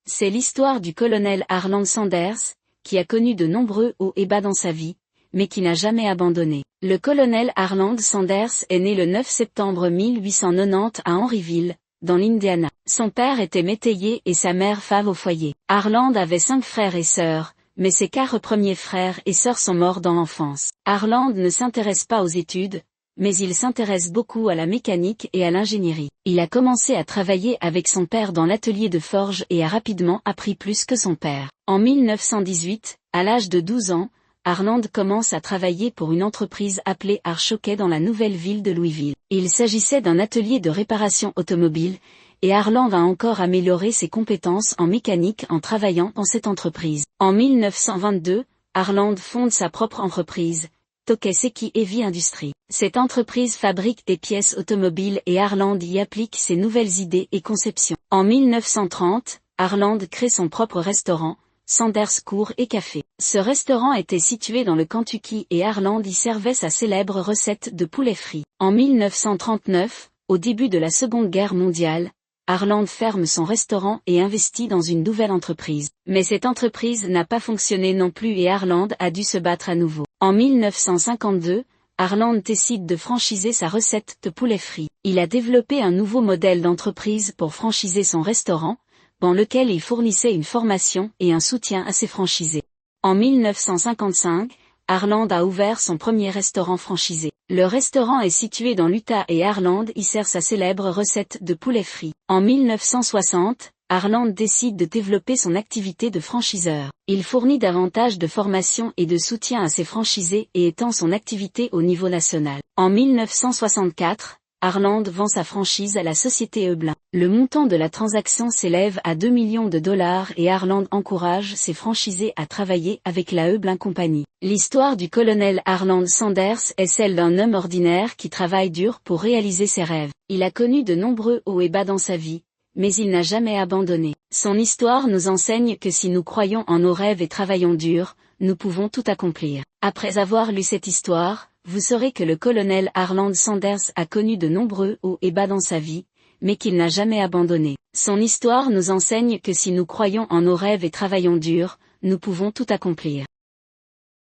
C'est l'histoire du colonel Harland Sanders, qui a connu de nombreux hauts et bas dans sa vie, mais qui n'a jamais abandonné. Le colonel Harland Sanders est né le 9 septembre 1890 à Henryville, dans l'Indiana. Son père était métayer et sa mère femme au foyer. Harland avait 5 frères et sœurs, mais ses 4 premiers frères et sœurs sont morts dans l'enfance. Harland ne s'intéresse pas aux études, mais il s'intéresse beaucoup à la mécanique et à l'ingénierie. Il a commencé à travailler avec son père dans l'atelier de forge et a rapidement appris plus que son père. En 1918, à l'âge de 12 ans, Harland commence à travailler pour une entreprise appelée Archoquet dans la nouvelle ville de Louisville. Il s'agissait d'un atelier de réparation automobile, et Harland a encore amélioré ses compétences en mécanique en travaillant dans cette entreprise. En 1922, Harland fonde sa propre entreprise, Tokeseki Heavy Industries. Cette entreprise fabrique des pièces automobiles et Harland y applique ses nouvelles idées et conceptions. En 1930, Harland crée son propre restaurant, Sanders Cour et Café. Ce restaurant était situé dans le Kentucky et Harland y servait sa célèbre recette de poulet frit. En 1939, au début de la Seconde Guerre mondiale, Harland ferme son restaurant et investit dans une nouvelle entreprise. Mais cette entreprise n'a pas fonctionné non plus et Harland a dû se battre à nouveau. En 1952, Harland décide de franchiser sa recette de poulet frit. Il a développé un nouveau modèle d'entreprise pour franchiser son restaurant, dans lequel il fournissait une formation et un soutien à ses franchisés. En 1955, Harland a ouvert son premier restaurant franchisé. Le restaurant est situé dans l'Utah et Harland y sert sa célèbre recette de poulet frit. En 1960, Harland décide de développer son activité de franchiseur. Il fournit davantage de formation et de soutien à ses franchisés et étend son activité au niveau national. En 1964, Harland vend sa franchise à la société Heublein. Le montant de la transaction s'élève à 2 millions de dollars et Harland encourage ses franchisés à travailler avec la Heublein Company. L'histoire du colonel Harland Sanders est celle d'un homme ordinaire qui travaille dur pour réaliser ses rêves. Il a connu de nombreux hauts et bas dans sa vie, mais il n'a jamais abandonné. Son histoire nous enseigne que si nous croyons en nos rêves et travaillons dur, nous pouvons tout accomplir. Après avoir lu cette histoire, vous saurez que le colonel Harland Sanders a connu de nombreux hauts et bas dans sa vie, mais qu'il n'a jamais abandonné. Son histoire nous enseigne que si nous croyons en nos rêves et travaillons dur, nous pouvons tout accomplir.